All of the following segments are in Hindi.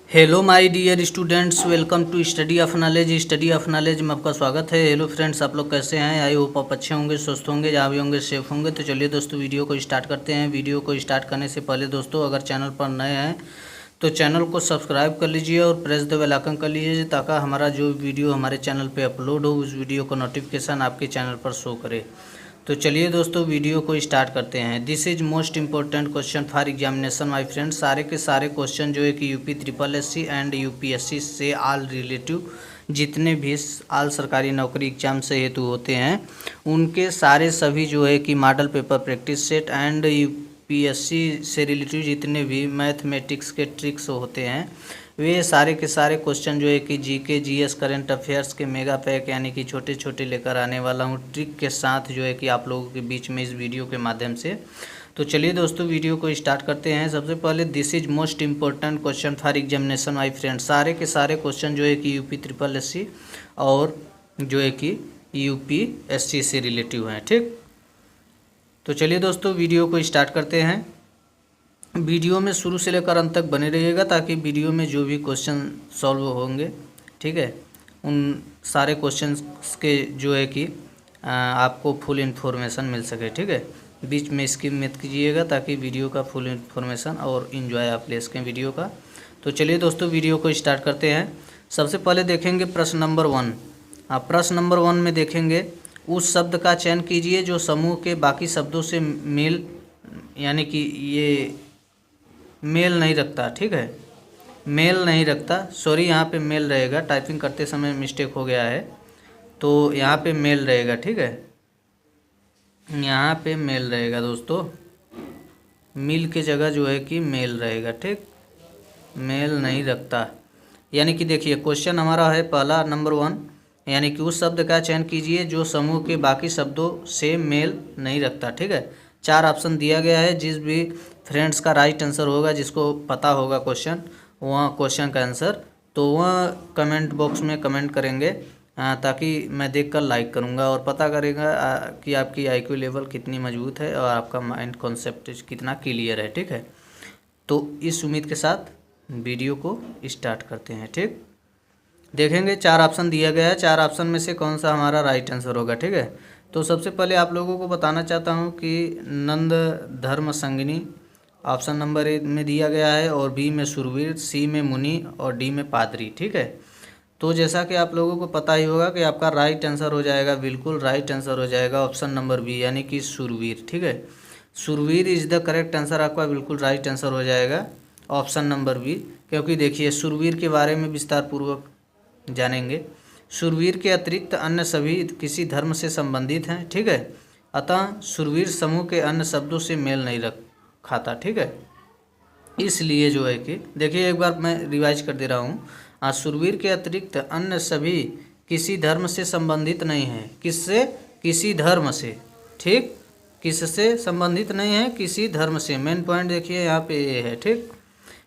Hello my dear students, welcome to study of knowledge में आपका स्वागत है। हेलो फ्रेंड्स, आप लोग कैसे हैं? आई होप आप अच्छे होंगे, स्वस्थ होंगे, जहाँ भी होंगे सेफ होंगे। तो चलिए दोस्तों, वीडियो को स्टार्ट करते हैं। वीडियो को स्टार्ट करने से पहले दोस्तों, अगर चैनल पर नए हैं तो चैनल को सब्सक्राइब कर लीजिए और प्रेस द बेल आइकन कर लीजिए, ताकि हमारा जो वीडियो हमारे चैनल पर अपलोड हो उस वीडियो का नोटिफिकेशन आपके चैनल पर शो करे। तो चलिए दोस्तों, वीडियो को स्टार्ट करते हैं। This is most important question for examination my friends. सारे के सारे क्वेश्चन जो है कि UP triple SC and UPSC से ऑल रिलेटिव जितने भी ऑल सरकारी नौकरी एग्जाम से हेतु होते हैं, उनके सारे सभी जो है कि model paper practice set and UPSC से रिलेटिव जितने भी मैथमेटिक्स के ट्रिक्स होते हैं, वे सारे के सारे क्वेश्चन जो है कि जीके जीएस करंट अफेयर्स के मेगा पैक यानी कि छोटे छोटे लेकर आने वाला हूँ ट्रिक के साथ, जो है कि आप लोगों के बीच में इस वीडियो के माध्यम से। तो चलिए दोस्तों, वीडियो को स्टार्ट करते हैं। सबसे पहले this is most important question for examination my friend. सारे के सारे क्वेश्चन जो है कि यूपी ट्रिपल एससी और जो है कि यूपीएससी से रिलेटिव हैं, ठीक। तो चलिए दोस्तों, वीडियो को स्टार्ट करते हैं। वीडियो में शुरू से लेकर अंत तक बने रहिएगा, ताकि वीडियो में जो भी क्वेश्चन सॉल्व होंगे, ठीक है, उन सारे क्वेश्चंस के जो है कि आपको फुल इन्फॉर्मेशन मिल सके, ठीक है। बीच में स्किप मत कीजिएगा, ताकि वीडियो का फुल इन्फॉर्मेशन और इन्जॉय आप ले सकें वीडियो का। तो चलिए दोस्तों, वीडियो को स्टार्ट करते हैं। सबसे पहले देखेंगे प्रश्न नंबर 1। आप प्रश्न नंबर 1 में देखेंगे, उस शब्द का चयन कीजिए जो समूह के बाकी शब्दों से मेल यानी कि ये मेल नहीं रखता, ठीक है, मेल नहीं रखता। सॉरी, यहाँ पे मेल रहेगा, टाइपिंग करते समय मिस्टेक हो गया है, तो यहाँ पे मेल रहेगा, ठीक है, यहाँ पे मेल रहेगा दोस्तों, मिल के जगह जो है कि मेल रहेगा, ठीक, मेल नहीं रखता। यानी कि देखिए, क्वेश्चन हमारा है पहला नंबर 1, यानी कि उस शब्द का चयन कीजिए जो समूह के बाकी शब्दों से मेल नहीं रखता, ठीक है। 4 ऑप्शन दिया गया है। जिस भी फ्रेंड्स का राइट आंसर होगा, जिसको पता होगा क्वेश्चन, वह क्वेश्चन का आंसर, तो वह कमेंट बॉक्स में कमेंट करेंगे, ताकि मैं देखकर लाइक करूंगा और पता करेगा कि आपकी आईक्यू लेवल कितनी मजबूत है और आपका माइंड कॉन्सेप्ट कितना क्लियर है, ठीक है। तो इस उम्मीद के साथ वीडियो को स्टार्ट करते हैं, ठीक। देखेंगे 4 ऑप्शन दिया गया है, 4 ऑप्शन में से कौन सा हमारा राइट आंसर होगा, ठीक है। तो सबसे पहले आप लोगों को बताना चाहता हूँ कि नंद धर्म संगिनी ऑप्शन नंबर ए में दिया गया है, और बी में सुरवीर, सी में मुनि और डी में पादरी, ठीक है। तो जैसा कि आप लोगों को पता ही होगा कि आपका राइट आंसर हो जाएगा, बिल्कुल राइट आंसर हो जाएगा ऑप्शन नंबर बी, यानी कि सुरवीर, ठीक है। Surveer is the correct answer, आपका बिल्कुल राइट आंसर हो जाएगा ऑप्शन नंबर बी। क्योंकि देखिए, सुरवीर के बारे में विस्तार पूर्वक जानेंगे। शूरवीर के अतिरिक्त अन्य सभी किसी धर्म से संबंधित हैं, ठीक है। अतः शूरवीर समूह के अन्य शब्दों से मेल नहीं रख खाता, ठीक है। इसलिए जो है कि देखिए, एक बार मैं रिवाइज कर दे रहा हूँ। शूरवीर के अतिरिक्त अन्य सभी किसी धर्म से संबंधित नहीं है। किससे? किसी धर्म से, ठीक। किससे संबंधित नहीं है? किसी धर्म से। मेन पॉइंट देखिए यहाँ पे ये है, ठीक,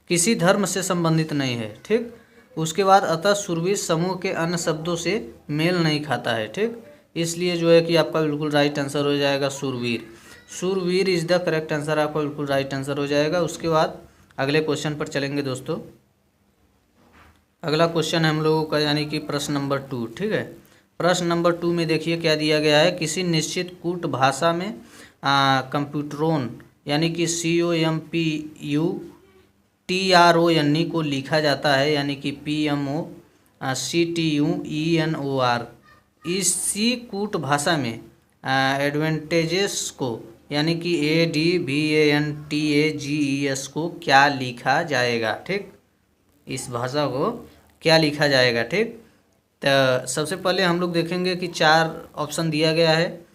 किसी धर्म से संबंधित नहीं है, ठीक। उसके बाद अतः शूरवीर समूह के अन्य शब्दों से मेल नहीं खाता है, ठीक। इसलिए जो है कि आपका बिल्कुल राइट आंसर हो जाएगा शूरवीर। शूरवीर इज द करेक्ट आंसर, आपका बिल्कुल राइट आंसर हो जाएगा। उसके बाद अगले क्वेश्चन पर चलेंगे दोस्तों। अगला क्वेश्चन है हम लोगों का, यानी कि प्रश्न नंबर 2, ठीक है। प्रश्न नंबर 2 में देखिए क्या दिया गया है। किसी निश्चित कूट भाषा में कंप्यूटरोन यानी कि COMPUTRON को लिखा जाता है, यानी कि PMOCTUENOR। इसी कूट भाषा में एडवांटेजेस को यानी कि ADVANTAGES को क्या लिखा जाएगा, ठीक। इस भाषा को क्या लिखा जाएगा, ठीक। तो सबसे पहले हम लोग देखेंगे कि 4 ऑप्शन दिया गया है।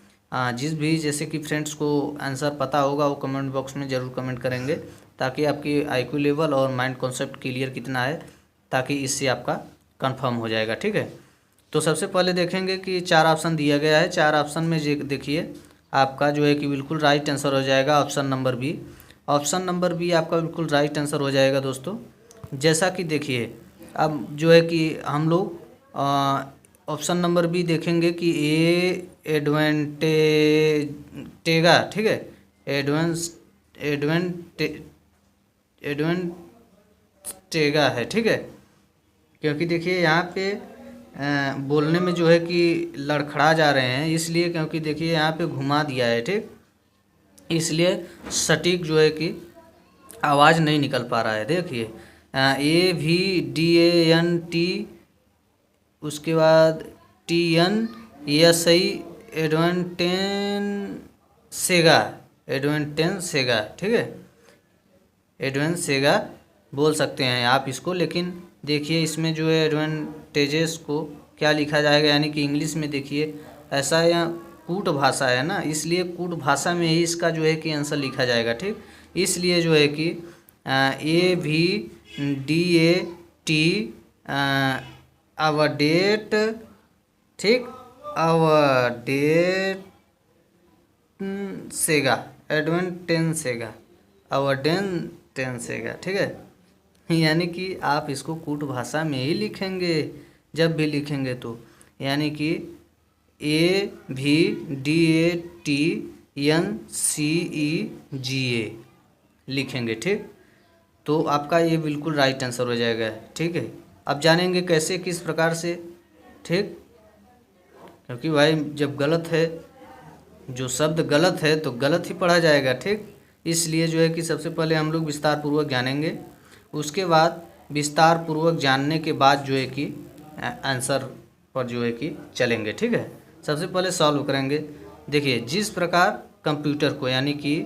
जिस भी जैसे कि फ्रेंड्स को आंसर पता होगा वो कमेंट बॉक्स में ज़रूर कमेंट करेंगे, ताकि आपकी आईक्यू लेवल और माइंड कॉन्सेप्ट क्लियर कितना है, ताकि इससे आपका कंफर्म हो जाएगा, ठीक है। तो सबसे पहले देखेंगे कि 4 ऑप्शन दिया गया है। 4 ऑप्शन में देखिए, आपका जो है कि बिल्कुल राइट आंसर हो जाएगा option number B. Option number B आपका बिल्कुल राइट आंसर हो जाएगा दोस्तों। जैसा कि देखिए, अब जो है कि हम लोग ऑप्शन नंबर बी देखेंगे कि एडवांटेगा, ठीक है, एडवांटेजेस सेगा है, ठीक है। क्योंकि देखिए यहाँ पे बोलने में जो है कि लड़खड़ा जा रहे हैं, इसलिए क्योंकि देखिए यहाँ पे घुमा दिया है, ठीक, इसलिए सटीक जो है कि आवाज़ नहीं निकल पा रहा है। देखिए AVDANT, उसके बाद TNSI एडवेंटेंसेगा, ठीक है, एडवेंसेगा बोल सकते हैं आप इसको। लेकिन देखिए इसमें जो है एडवांटेजेस को क्या लिखा जाएगा, यानी कि इंग्लिश में देखिए ऐसा या कूट भाषा है ना, इसलिए कूट भाषा में ही इसका जो है कि आंसर लिखा जाएगा, ठीक। इसलिए जो है कि AVDAT अवडेट, ठीक, अवडेंसेगा, अवडेंसेगा, ठीक है। यानी कि आप इसको कूट भाषा में ही लिखेंगे जब भी लिखेंगे तो, यानी कि AVDATNCEGA लिखेंगे, ठीक। तो आपका ये बिल्कुल राइट आंसर हो जाएगा, ठीक है। अब जानेंगे कैसे, किस प्रकार से, ठीक, क्योंकि भाई जब गलत है, जो शब्द गलत है तो गलत ही पढ़ा जाएगा, ठीक। इसलिए जो है कि सबसे पहले हम लोग विस्तार पूर्वक जानेंगे, उसके बाद विस्तार पूर्वक जानने के बाद जो है कि आंसर पर जो है कि चलेंगे, ठीक है। सबसे पहले सॉल्व करेंगे। देखिए जिस प्रकार कंप्यूटर को, यानी कि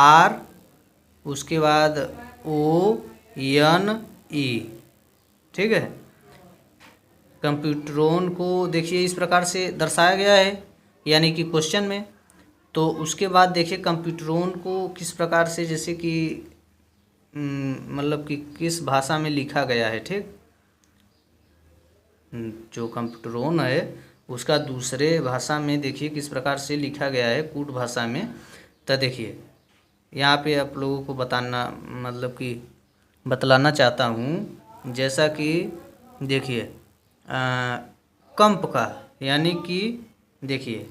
COMPUTER, उसके बाद ONE, ठीक है, कंप्यूटरोन को देखिए इस प्रकार से दर्शाया गया है, यानी कि क्वेश्चन में। तो उसके बाद देखिए कंप्यूटरोन को किस प्रकार से, जैसे कि मतलब कि किस भाषा में लिखा गया है, ठीक। जो कंप्यूटरोन है उसका दूसरे भाषा में देखिए किस प्रकार से लिखा गया है, कूट भाषा में। तो देखिए यहाँ पे आप लोगों को बताना, मतलब कि बतलाना चाहता हूँ, जैसा कि देखिए कंप का, यानी कि देखिए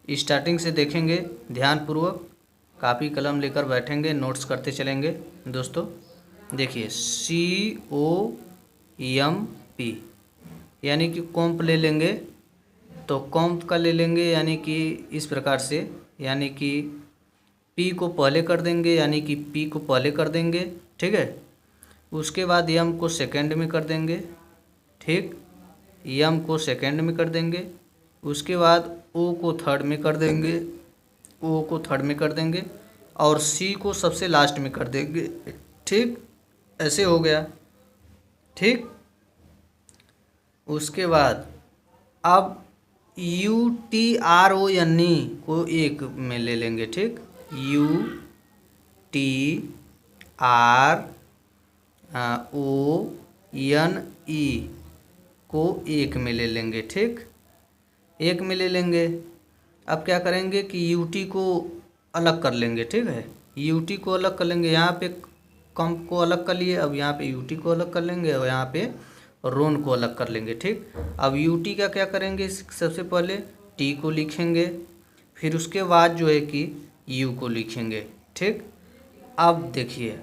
स्टार्टिंग से देखेंगे ध्यानपूर्वक, कापी कलम लेकर बैठेंगे, नोट्स करते चलेंगे दोस्तों। देखिए COMP, यानी कि कॉम्प ले लेंगे, तो कॉम्प का ले लेंगे यानी कि इस प्रकार से, यानी कि P को पहले कर देंगे, यानी कि P को पहले कर देंगे, ठीक है। उसके बाद M को सेकंड में कर देंगे, ठीक, M को सेकंड में कर देंगे। उसके बाद O को थर्ड में कर देंगे, O को थर्ड में कर देंगे, और C को सबसे लास्ट में कर देंगे, ठीक, ऐसे हो गया, ठीक। उसके बाद अब UTRONE को एक में ले लेंगे, ठीक, UTRONE को एक में ले लेंगे, ठीक, एक में ले लेंगे। अब क्या करेंगे कि UT को अलग कर लेंगे, ठीक है, UT को अलग कर लेंगे, यहाँ पे कंप को अलग कर लिए, अब यहाँ पे UT को अलग कर लेंगे, और यहाँ पे रोन को अलग कर लेंगे, ठीक। अब UT का क्या करेंगे, सबसे पहले T को लिखेंगे, फिर उसके बाद जो है कि U को लिखेंगे, ठीक। अब देखिए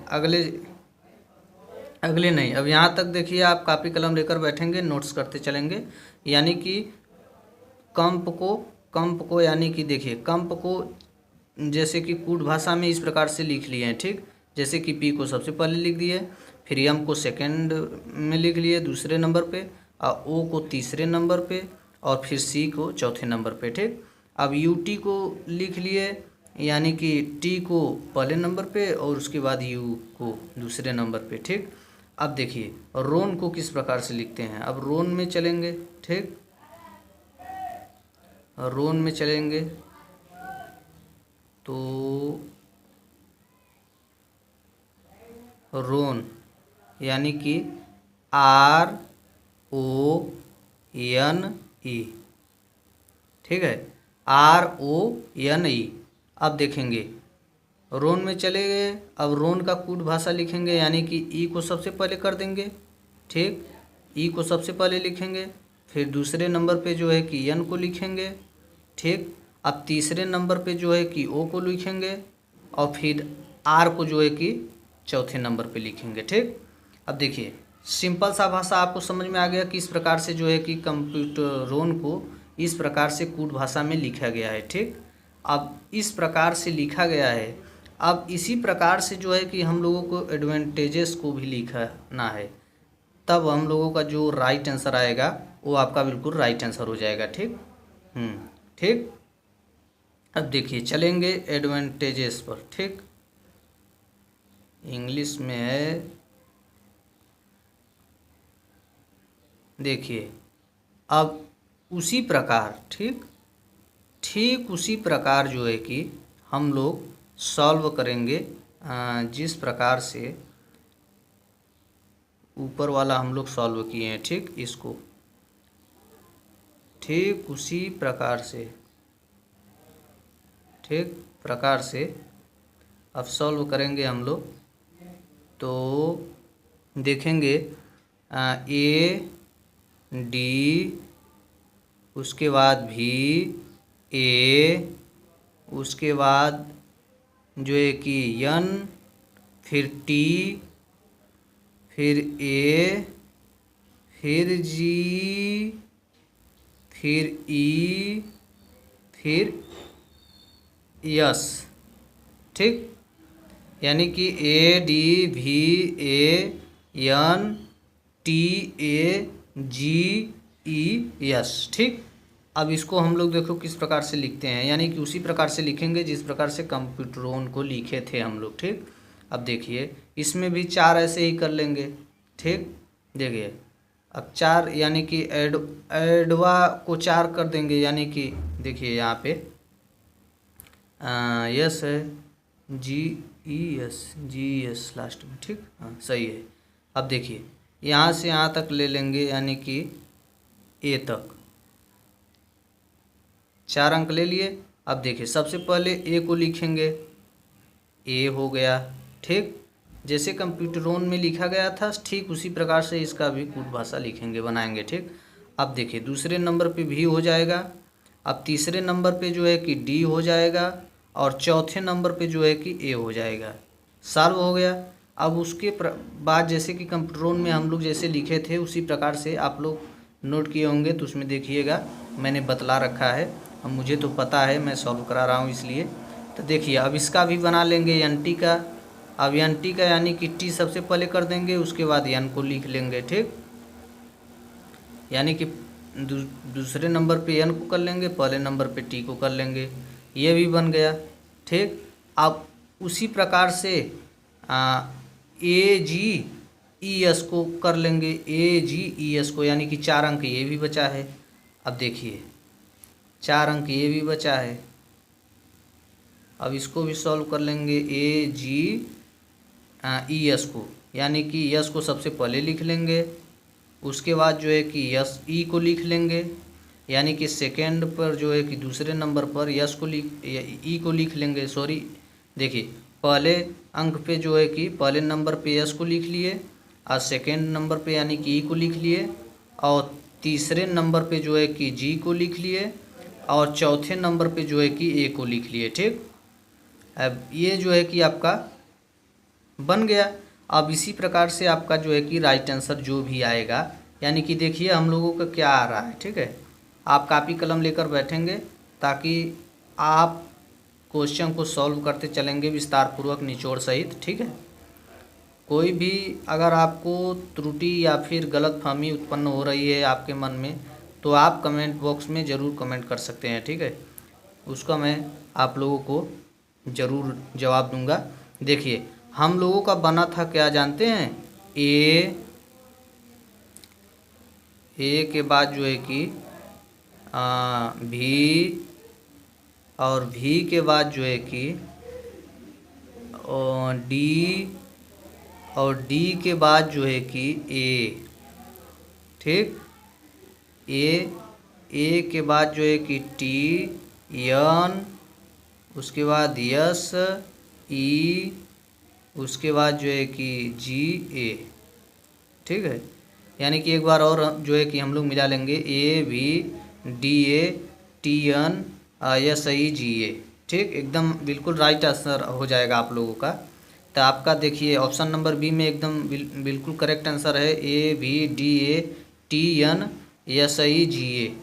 अगले नहीं, अब यहाँ तक देखिए आप कापी कलम लेकर बैठेंगे, नोट्स करते चलेंगे। यानी कि कंप को यानी कि देखिए कंप को जैसे कि कूट भाषा में इस प्रकार से लिख लिए हैं, ठीक। जैसे कि P को सबसे पहले लिख दिए, फिर M को सेकंड में लिख लिए दूसरे नंबर पे, और O को तीसरे नंबर पे, और फिर C को चौथे नंबर पे, ठीक। अब UT को लिख लिए, यानी कि T को पहले नंबर पे और उसके बाद U को दूसरे नंबर पे, ठीक। अब देखिए रोन को किस प्रकार से लिखते हैं, अब रोन में चलेंगे, ठीक, रोन में चलेंगे तो रोन यानी कि RONE, ठीक है, RONE। अब देखेंगे रोन में चले गए, अब रोन का कूट भाषा लिखेंगे, यानी कि ई को सबसे पहले कर देंगे, ठीक, ई को सबसे पहले लिखेंगे, फिर दूसरे नंबर पे जो है कि एन को लिखेंगे, ठीक। अब तीसरे नंबर पे जो है कि ओ को लिखेंगे और फिर आर को जो है कि चौथे नंबर पे लिखेंगे, ठीक। अब देखिए सिंपल सा भाषा आपको समझ में आ गया कि इस प्रकार से जो है कि कंप्यूटरोन को इस प्रकार से कूट भाषा में लिखा गया है, ठीक। अब इस प्रकार से लिखा गया है। अब इसी प्रकार से जो है कि हम लोगों को एडवांटेजेस को भी लिखना है, तब हम लोगों का जो राइट आंसर आएगा वो आपका बिल्कुल राइट आंसर हो जाएगा, ठीक। ठीक। अब देखिए चलेंगे एडवांटेजेस पर, ठीक। इंग्लिश में है, देखिए अब उसी प्रकार ठीक उसी प्रकार जो है कि हम लोग सॉल्व करेंगे जिस प्रकार से ऊपर वाला हम लोग सॉल्व किए हैं, ठीक। इसको ठीक उसी प्रकार से अब सॉल्व करेंगे हम लोग। तो देखेंगे ए डी, उसके बाद भी ए, उसके बाद जो है कि एन, फिर टी, फिर ए, फिर जी, फिर ई, फिर यस, ठीक। यानी कि A D V A N T A G E yes, ठीक। अब इसको हम लोग देखो किस प्रकार से लिखते हैं, यानी कि उसी प्रकार से लिखेंगे जिस प्रकार से कंप्यूटरोन को लिखे थे हम लोग, ठीक। अब देखिए इसमें भी 4 ऐसे ही कर लेंगे, ठीक। देखिए अब 4 यानी कि एडवा को 4 कर देंगे, यानी कि देखिए यहाँ पे यस है, जी ई एस लास्ट में, ठीक। हाँ सही है। अब देखिए यहाँ से यहाँ तक ले लेंगे, यानी कि ए तक 4 अंक ले लिए। अब देखिए सबसे पहले ए को लिखेंगे, ए हो गया, ठीक। जैसे कंप्यूटरोन में लिखा गया था ठीक उसी प्रकार से इसका भी कूट भाषा लिखेंगे, बनाएंगे, ठीक। अब देखिए दूसरे नंबर पे भी हो जाएगा। अब तीसरे नंबर पे जो है कि डी हो जाएगा और चौथे नंबर पे जो है कि ए हो जाएगा। सॉल्व हो गया। अब उसके बाद जैसे कि कंप्यूटरोन में हम लोग जैसे लिखे थे उसी प्रकार से आप लोग नोट किए होंगे, तो उसमें देखिएगा मैंने बतला रखा है। अब मुझे तो पता है, मैं सॉल्व करा रहा हूँ इसलिए। तो देखिए अब इसका भी बना लेंगे एन टी का। अब एन टी का यानी कि टी सबसे पहले कर देंगे, उसके बाद एन को लिख लेंगे, ठीक। यानी कि दूसरे नंबर पे एन को कर लेंगे, पहले नंबर पे टी को कर लेंगे, ये भी बन गया, ठीक। अब उसी प्रकार से ए जी ई एस को कर लेंगे, ए जी ई एस को, यानी कि 4 अंक ये भी बचा है। अब देखिए 4 अंक ये भी बचा है। अब इसको भी सॉल्व कर लेंगे, ए जी ई एस को, यानी कि यस को सबसे पहले लिख लेंगे, उसके बाद जो है कि यस ई को लिख लेंगे, यानी कि सेकेंड पर जो है कि दूसरे नंबर पर यस को ई को लिख लेंगे। सॉरी, देखिए पहले अंक पे जो है कि पहले नंबर पे यस को लिख लिए और सेकेंड नंबर पे यानी कि ई को लिख लिए और तीसरे नंबर पे जो है कि जी को लिख लिए और चौथे नंबर पे जो है कि ए को लिख लिए, ठीक। अब ये जो है कि आपका बन गया। अब इसी प्रकार से आपका जो है कि राइट आंसर जो भी आएगा, यानी कि देखिए हम लोगों का क्या आ रहा है, ठीक है। आप कापी कलम लेकर बैठेंगे ताकि आप क्वेश्चन को सॉल्व करते चलेंगे विस्तार पूर्वक, निचोड़ सहित, ठीक है। कोई भी अगर आपको त्रुटि या फिर गलतफहमी उत्पन्न हो रही है आपके मन में, तो आप कमेंट बॉक्स में ज़रूर कमेंट कर सकते हैं, ठीक है। उसका मैं आप लोगों को ज़रूर जवाब दूंगा। देखिए हम लोगों का बना था क्या जानते हैं, ए के बाद जो है कि भी और भी के बाद जो है कि डी और डी के बाद जो है कि ए, ठीक। ए के बाद जो है कि टी, एन, उसके बाद यस, ई, उसके बाद जो है कि जी, ए, ठीक है। यानी कि एक बार और जो है कि हम लोग मिला लेंगे, A V D A T N SEGA। ठीक, एकदम बिल्कुल राइट आंसर हो जाएगा आप लोगों का। तो आपका देखिए ऑप्शन नंबर बी में एकदम बिल्कुल करेक्ट आंसर है ABDATN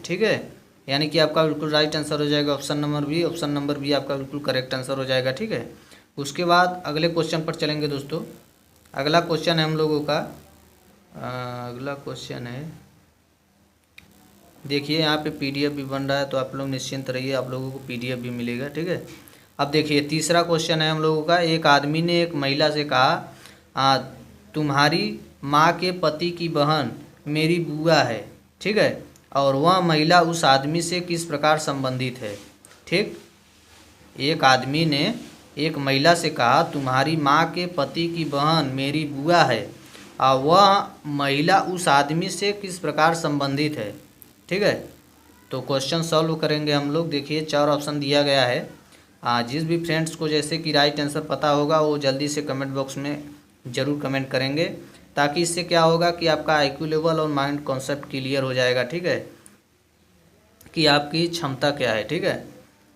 ठीक है, यानी कि आपका बिल्कुल राइट आंसर हो जाएगा option number B. Option number B आपका बिल्कुल करेक्ट आंसर हो जाएगा। ठीक है, उसके बाद अगले क्वेश्चन पर चलेंगे दोस्तों। अगला क्वेश्चन है हम लोगों का, अगला क्वेश्चन है, देखिए यहाँ पे PDF भी बन रहा है, तो आप लोग निश्चिंत रहिए, आप लोगों को PDF भी मिलेगा। ठीक है, अब देखिए तीसरा क्वेश्चन है हम लोगों का। एक आदमी ने एक महिला से कहा, तुम्हारी माँ के पति की बहन मेरी बुआ है। ठीक है, और वह महिला उस आदमी से किस प्रकार संबंधित है। ठीक, एक आदमी ने एक महिला से कहा, तुम्हारी माँ के पति की बहन मेरी बुआ है, और वह महिला उस आदमी से किस प्रकार संबंधित है। ठीक है, तो क्वेश्चन सॉल्व करेंगे हम लोग। देखिए 4 ऑप्शन दिया गया है। जिस भी फ्रेंड्स को जैसे कि राइट आंसर पता होगा वो जल्दी से कमेंट बॉक्स में ज़रूर कमेंट करेंगे, ताकि इससे क्या होगा कि आपका IQ लेवल और माइंड कॉन्सेप्ट क्लियर हो जाएगा। ठीक है, कि आपकी क्षमता क्या है। ठीक है,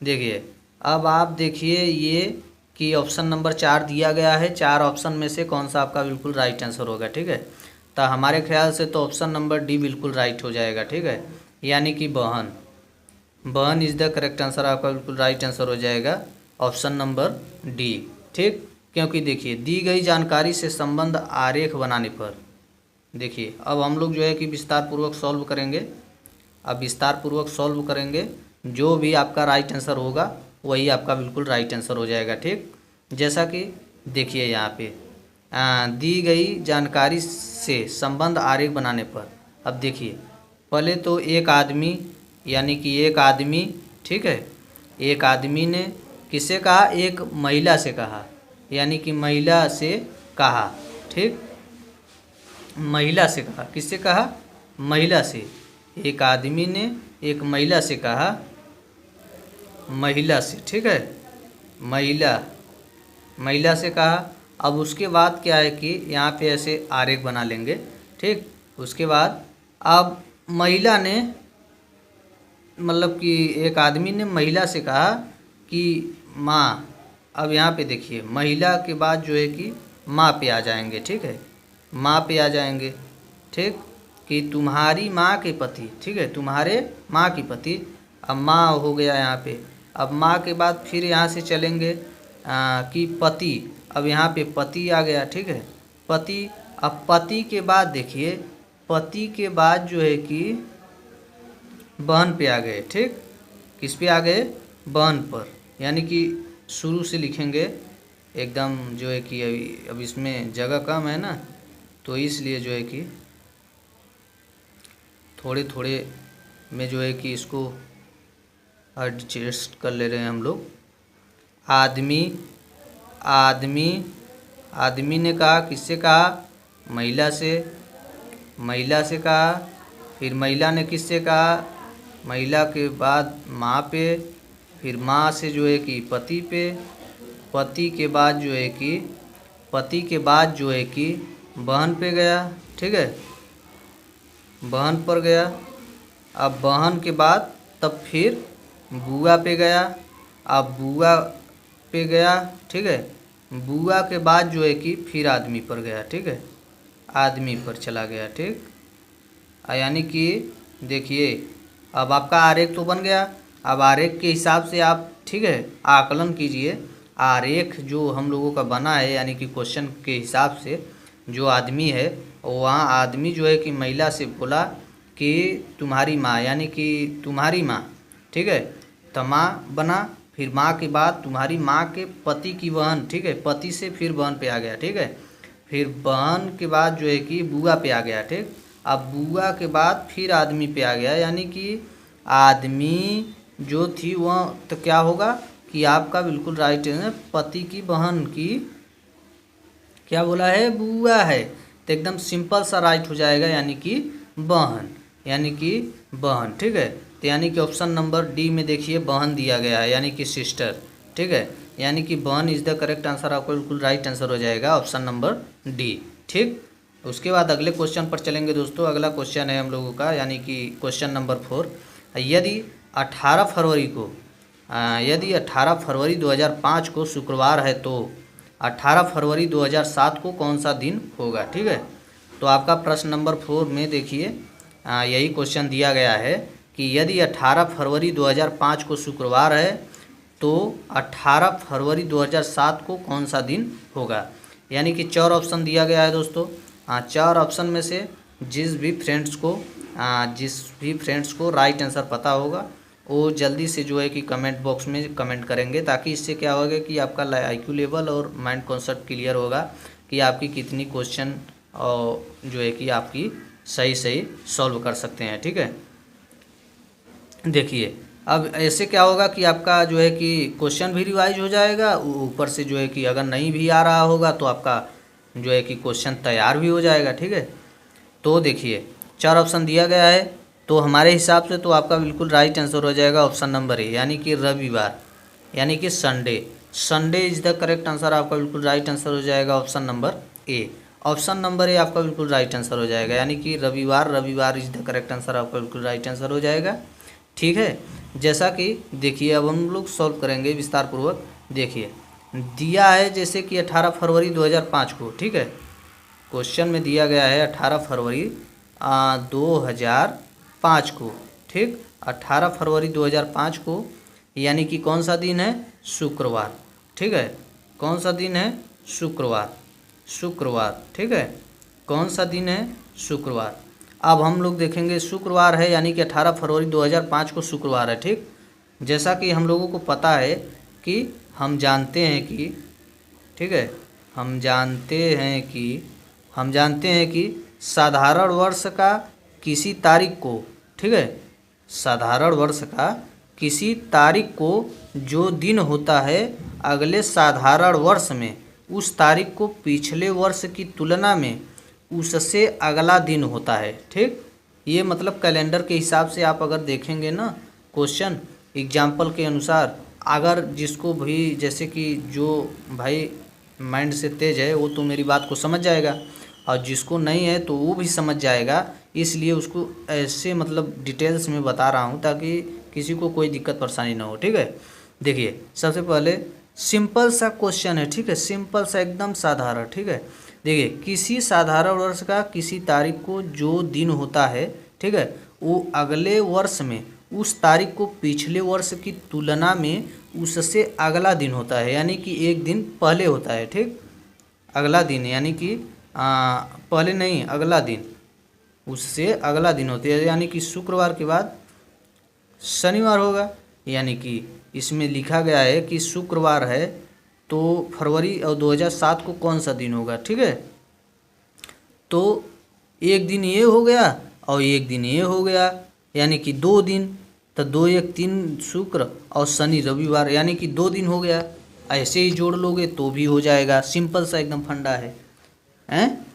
देखिए अब आप देखिए ये कि ऑप्शन नंबर 4 दिया गया है। 4 ऑप्शन में से कौन सा आपका बिल्कुल राइट आंसर होगा। ठीक है, तो हमारे ख्याल से तो ऑप्शन नंबर डी बिल्कुल राइट हो जाएगा। ठीक है, यानी कि बहन इज़ द करेक्ट आंसर, आपका बिल्कुल राइट आंसर हो जाएगा ऑप्शन नंबर डी। ठीक, क्योंकि देखिए दी गई जानकारी से संबंध आरेख बनाने पर, देखिए अब हम लोग जो है कि विस्तार पूर्वक सॉल्व करेंगे। अब विस्तार पूर्वक सॉल्व करेंगे, जो भी आपका राइट आंसर होगा वही आपका बिल्कुल राइट आंसर हो जाएगा। ठीक, जैसा कि देखिए यहाँ पे दी गई जानकारी से संबंध आरेख बनाने पर, अब देखिए पहले तो एक आदमी, यानी कि एक आदमी, ठीक है, एक आदमी ने किसे कहा, एक महिला से कहा, यानी कि महिला से कहा। ठीक, महिला से कहा, किससे कहा, महिला से। एक आदमी ने एक महिला से कहा, महिला से। ठीक है, महिला से कहा। अब उसके बाद क्या है कि यहाँ पे ऐसे आरेख बना लेंगे। ठीक, उसके बाद अब महिला ने, मतलब कि एक आदमी ने महिला से कहा कि माँ, अब यहाँ पे देखिए महिला के बाद जो है कि माँ पे आ जाएंगे। ठीक है, माँ पे आ जाएंगे। ठीक, कि तुम्हारी माँ के पति, ठीक है, तुम्हारे माँ की पति, अब माँ हो गया यहाँ पे। अब माँ के बाद फिर यहाँ से चलेंगे कि पति, अब यहाँ पे पति आ गया। ठीक है, पति। अब पति के बाद देखिए, पति के बाद जो है कि बहन पे आ गए। ठीक, किस पे आ गए, बहन पर, यानी कि शुरू से लिखेंगे एकदम, जो है कि अब इसमें जगह कम है ना, तो इसलिए जो है कि थोड़े थोड़े में जो है कि इसको एडजस्ट कर ले रहे हैं हम लोग। आदमी, आदमी ने कहा, किससे कहा, महिला से। महिला से कहा, फिर महिला ने किससे कहा, महिला के बाद माँ पे, फिर माँ से जो है कि पति पे, पति के बाद जो है कि बहन पे गया। ठीक है, बहन पर गया। अब बहन के बाद तब फिर बुआ पे गया। अब बुआ पे गया। ठीक है, बुआ के बाद जो है कि फिर आदमी पर गया। ठीक है, आदमी पर चला गया। ठीक, यानी कि देखिए अब आपका आरेख तो बन गया। अब आरेख के हिसाब से आप, ठीक है, आकलन कीजिए। आरेख जो हम लोगों का बना है, यानी कि क्वेश्चन के हिसाब से जो आदमी है, वहाँ आदमी जो है कि महिला से बोला कि तुम्हारी माँ, यानी कि तुम्हारी माँ। ठीक है, तो माँ बना, फिर माँ के बाद तुम्हारी माँ के पति की बहन। ठीक है, पति से फिर बहन पे आ गया। ठीक है, फिर बहन के बाद जो है कि बुआ पे आ गया। ठीक, अब बुआ के बाद फिर आदमी पे आ गया, यानी कि आदमी जो थी वह, तो क्या होगा कि आपका बिल्कुल राइट है, पति की बहन की क्या बोला है, बुआ है, तो एकदम सिंपल सा राइट हो जाएगा, यानी कि बहन, यानी कि बहन। ठीक है, तो यानी कि ऑप्शन नंबर डी में देखिए बहन दिया गया है, यानी कि सिस्टर। ठीक है, यानी कि बहन इज़ द करेक्ट आंसर, आपको बिल्कुल राइट आंसर हो जाएगा ऑप्शन नंबर डी। ठीक, उसके बाद अगले क्वेश्चन पर चलेंगे दोस्तों। अगला क्वेश्चन है हम लोगों का, यानी कि क्वेश्चन नंबर 4। यदि 18 फरवरी को यदि 18 फरवरी 2005 को शुक्रवार है तो 18 फरवरी 2007 को कौन सा दिन होगा। ठीक है, तो आपका प्रश्न नंबर 4 में देखिए यही क्वेश्चन दिया गया है कि यदि 18 फरवरी 2005 को शुक्रवार है तो 18 फरवरी 2007 को कौन सा दिन होगा। यानी कि 4 ऑप्शन दिया गया है दोस्तों। 4 ऑप्शन में से जिस भी फ्रेंड्स को राइट आंसर पता होगा वो जल्दी से जो है कि कमेंट बॉक्स में कमेंट करेंगे, ताकि इससे क्या होगा कि आपका IQ लेवल और माइंड कॉन्सेप्ट क्लियर होगा कि आपकी कितनी क्वेश्चन और जो है कि आपकी सही सॉल्व कर सकते हैं। ठीक है, देखिए अब ऐसे क्या होगा कि आपका जो है कि क्वेश्चन भी रिवाइज हो जाएगा, ऊपर से जो है कि अगर नहीं भी आ रहा होगा तो आपका जो है कि क्वेश्चन तैयार भी हो जाएगा। ठीक है, तो देखिए 4 ऑप्शन दिया गया है, तो हमारे हिसाब से तो आपका बिल्कुल राइट आंसर हो जाएगा ऑप्शन नंबर ए, यानी कि रविवार, यानी कि Sunday is the correct answer. आपका बिल्कुल राइट आंसर हो जाएगा option number A. Option number A आपका बिल्कुल राइट आंसर हो जाएगा, यानी कि रविवार इज द करेक्ट आंसर। आपका बिल्कुल राइट आंसर हो जाएगा। ठीक है, जैसा कि देखिए अब हम लोग सॉल्व करेंगे विस्तार पूर्वक। देखिए दिया है जैसे कि 18 फरवरी 2005 को। ठीक है, क्वेश्चन में दिया गया है 18 फरवरी 2005 को। ठीक, 18 फरवरी 2005 को, यानी कि कौन सा दिन है, शुक्रवार। ठीक है, कौन सा दिन है, शुक्रवार। ठीक है, कौन सा दिन है, शुक्रवार। अब हम लोग देखेंगे शुक्रवार है, यानी कि 18 फरवरी 2005 को शुक्रवार है। ठीक, जैसा कि हम लोगों को पता है कि हम जानते हैं कि ठीक है, हम जानते हैं कि साधारण वर्ष का किसी तारीख को, ठीक है, साधारण वर्ष का किसी तारीख को जो दिन होता है अगले साधारण वर्ष में, उस तारीख को पिछले वर्ष की तुलना में उससे अगला दिन होता है। ठीक, ये मतलब कैलेंडर के हिसाब से आप अगर देखेंगे ना क्वेश्चन एग्जाम्पल के अनुसार, अगर जिसको भी जैसे कि जो भाई माइंड से तेज है वो तो मेरी बात को समझ जाएगा, और जिसको नहीं है तो वो भी समझ जाएगा। इसलिए उसको ऐसे मतलब डिटेल्स में बता रहा हूँ ताकि किसी को कोई दिक्कत परेशानी ना हो। ठीक है, देखिए सबसे पहले सिंपल सा क्वेश्चन है। ठीक है, सिंपल सा एकदम साधारण। ठीक है, देखिए किसी साधारण वर्ष का किसी तारीख को जो दिन होता है, ठीक है, वो अगले वर्ष में उस तारीख को पिछले वर्ष की तुलना में उससे अगला दिन होता है, यानी कि एक दिन पहले होता है। ठीक, अगला दिन यानी कि पहले नहीं, अगला दिन, उससे अगला दिन होती है, यानी कि शुक्रवार के बाद शनिवार होगा। यानी कि इसमें लिखा गया है कि शुक्रवार है तो फरवरी और 2007 को कौन सा दिन होगा। ठीक है, तो एक दिन ये हो गया और एक दिन ये हो गया, यानी कि 2 दिन, तो 2 1 3 शुक्र और शनि रविवार, यानी कि 2 दिन हो गया। ऐसे ही जोड़ लोगे तो भी हो जाएगा, सिंपल सा एकदम फंडा है हैं।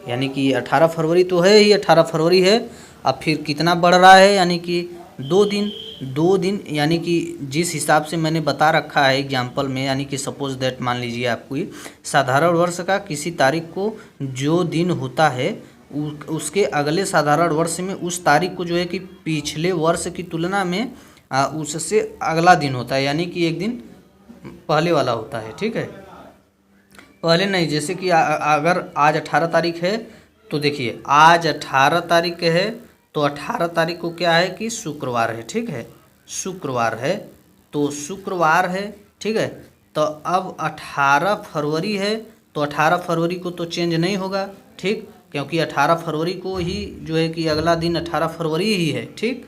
यानी कि 18 फरवरी तो है ही, 18 फरवरी है, अब फिर कितना बढ़ रहा है, यानी कि 2 दिन, यानी कि जिस हिसाब से मैंने बता रखा है एग्जाम्पल में, यानी कि सपोज दैट मान लीजिए आपको साधारण वर्ष का किसी तारीख को जो दिन होता है उसके अगले साधारण वर्ष में उस तारीख को जो है कि पिछले वर्ष की तुलना में उससे अगला दिन होता है, यानी कि एक दिन पहले वाला होता है। ठीक है, पहले नहीं, जैसे कि अगर आज 18 तारीख है तो देखिए आज 18 तारीख है तो 18 तारीख को क्या है कि शुक्रवार है। ठीक है, शुक्रवार है तो शुक्रवार है। ठीक है, तो अब 18 फरवरी है तो 18 फरवरी को तो चेंज नहीं होगा। ठीक, क्योंकि 18 फरवरी को ही जो है कि अगला दिन 18 फरवरी ही है। ठीक,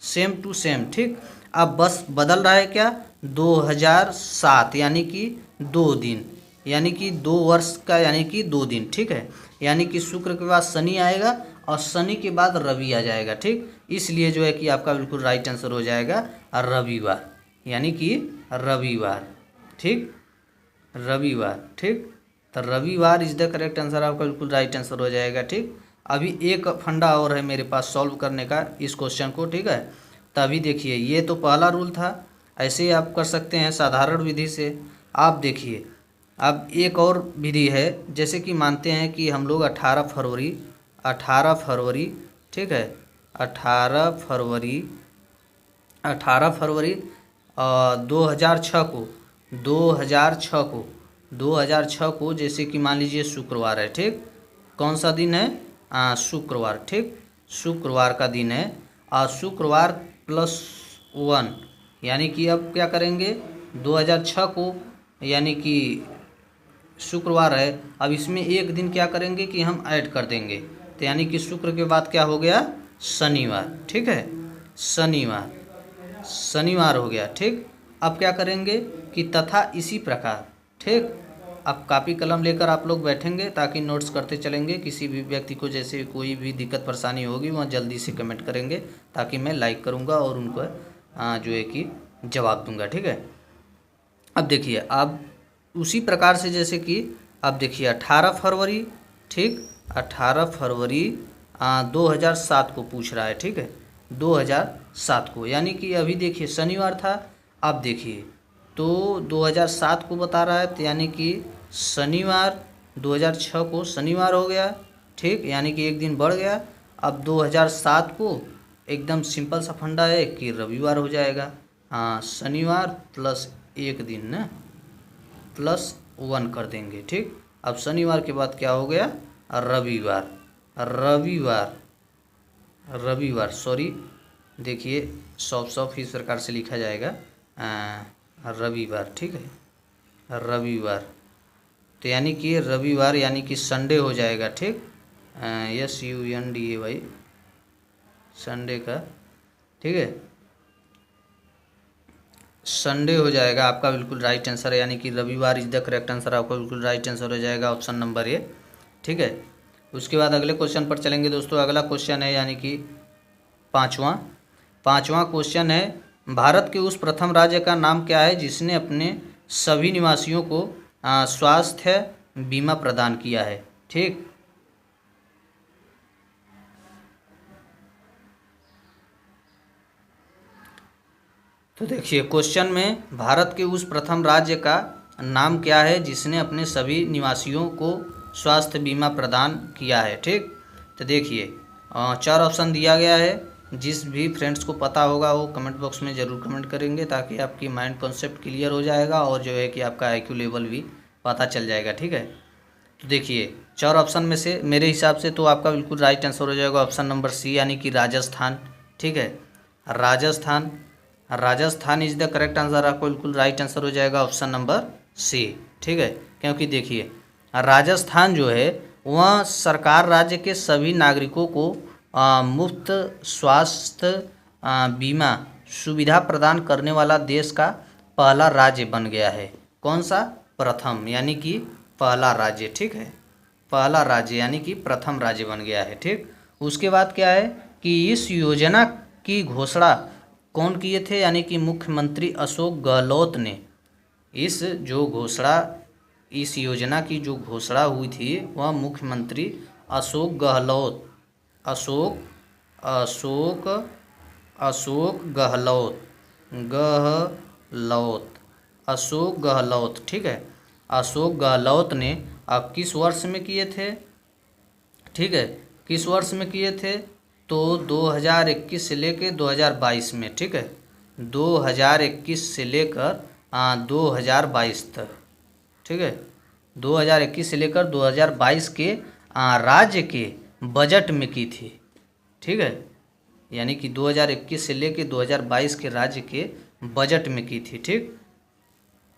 सेम टू सेम। ठीक, अब बस बदल रहा है क्या, 2007, यानी कि 2 दिन, यानी कि 2 वर्ष का, यानी कि 2 दिन। ठीक है, यानी कि शुक्र के बाद शनि आएगा और शनि के बाद रवि आ जाएगा। ठीक, इसलिए जो है कि आपका बिल्कुल राइट आंसर हो जाएगा रविवार, यानी कि रविवार। ठीक, रविवार। ठीक, तो रविवार इज द करेक्ट आंसर, आपका बिल्कुल राइट आंसर हो जाएगा। ठीक, अभी एक फंडा और है मेरे पास सॉल्व करने का इस क्वेश्चन को। ठीक है, तो अभी देखिए ये तो पहला रूल था, ऐसे ही आप कर सकते हैं साधारण विधि से। आप देखिए अब एक और विधि है, जैसे कि मानते हैं कि हम लोग 18 फरवरी, ठीक है, 18 फरवरी 2006 को 2006 को 2006 को जैसे कि मान लीजिए शुक्रवार है, ठीक। कौन सा दिन है? शुक्रवार, ठीक। शुक्रवार का दिन है। शुक्रवार +1 यानी कि अब क्या करेंगे 2006 को, यानी कि शुक्रवार है, अब इसमें एक दिन क्या करेंगे कि हम ऐड कर देंगे, तो यानी कि शुक्र के बाद क्या हो गया? शनिवार, ठीक है। शनिवार, शनिवार हो गया, ठीक। अब क्या करेंगे कि तथा इसी प्रकार, ठीक। अब कापी कलम लेकर आप लोग बैठेंगे ताकि नोट्स करते चलेंगे। किसी भी व्यक्ति को जैसे कोई भी दिक्कत परेशानी होगी वहाँ जल्दी से कमेंट करेंगे ताकि मैं लाइक करूँगा और उनको जो है कि जवाब दूंगा, ठीक है। अब देखिए, अब उसी प्रकार से जैसे कि अब देखिए 18 फरवरी, ठीक। 18 फरवरी 2007 को पूछ रहा है, ठीक है। 2007 को, यानी कि अभी देखिए शनिवार था, अब देखिए तो 2007 को बता रहा है, तो यानी कि शनिवार 2006 को शनिवार हो गया, ठीक। यानी कि एक दिन बढ़ गया। अब 2007 को एकदम सिंपल सा फंडा है कि रविवार हो जाएगा। शनिवार प्लस एक दिन ना, +1 कर देंगे, ठीक। अब शनिवार के बाद क्या हो गया? रविवार, रविवार, रविवार, सॉरी, देखिए 100 इस प्रकार से लिखा जाएगा, रविवार, ठीक है। रविवार, तो यानी कि रविवार यानी कि संडे हो जाएगा, ठीक। SUNDAY, संडे का, ठीक है। संडे हो जाएगा आपका, बिल्कुल राइट आंसर है, यानी कि रविवार इज द करेक्ट आंसर, आपका बिल्कुल राइट आंसर हो जाएगा ऑप्शन नंबर ए, ठीक है। उसके बाद अगले क्वेश्चन पर चलेंगे दोस्तों। अगला क्वेश्चन है यानी कि पाँचवां क्वेश्चन है, भारत के उस प्रथम राज्य का नाम क्या है जिसने अपने सभी निवासियों को स्वास्थ्य बीमा प्रदान किया है, ठीक। तो देखिए क्वेश्चन में भारत के उस प्रथम राज्य का नाम क्या है जिसने अपने सभी निवासियों को स्वास्थ्य बीमा प्रदान किया है, ठीक। तो देखिए 4 ऑप्शन दिया गया है। जिस भी फ्रेंड्स को पता होगा वो कमेंट बॉक्स में ज़रूर कमेंट करेंगे ताकि आपकी माइंड कॉन्सेप्ट क्लियर हो जाएगा और जो है कि आपका IQ लेवल भी पता चल जाएगा, ठीक है। तो देखिए 4 ऑप्शन में से मेरे हिसाब से तो आपका बिल्कुल राइट आंसर हो जाएगा ऑप्शन नंबर सी, यानी कि राजस्थान, ठीक है। Rajasthan, Rajasthan is the correct answer, आपको बिल्कुल राइट आंसर हो जाएगा ऑप्शन नंबर सी, ठीक है। क्योंकि देखिए राजस्थान जो है वह सरकार राज्य के सभी नागरिकों को मुफ्त स्वास्थ्य बीमा सुविधा प्रदान करने वाला देश का पहला राज्य बन गया है। कौन सा? प्रथम, यानी कि पहला राज्य, ठीक है। पहला राज्य यानी कि प्रथम राज्य बन गया है, ठीक। उसके बाद क्या है कि इस योजना की घोषणा कौन किए थे, यानी कि मुख्यमंत्री अशोक गहलोत ने। इस योजना की जो घोषणा हुई थी वह मुख्यमंत्री अशोक गहलोत, अशोक गहलोत, ठीक है। अशोक गहलोत ने अब किस वर्ष में किए थे, ठीक है, किस वर्ष में किए थे? तो 2021 से लेकर 2022 में, ठीक है। 2021 से लेकर 2022 तक, ठीक है। 2021 से लेकर 2022 के राज्य के बजट में की थी, ठीक है। यानी कि 2021 से लेकर 2022 के राज्य के बजट में की थी, ठीक।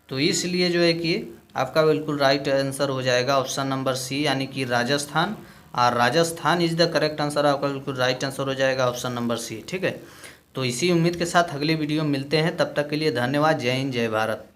तो इसलिए जो है कि आपका बिल्कुल राइट आंसर हो जाएगा ऑप्शन नंबर सी, यानी कि राजस्थान। और Rajasthan is the correct answer, आपका बिल्कुल राइट आंसर हो जाएगा ऑप्शन नंबर सी, ठीक है। तो इसी उम्मीद के साथ अगले वीडियो में मिलते हैं, तब तक के लिए धन्यवाद। जय हिंद, जय भारत।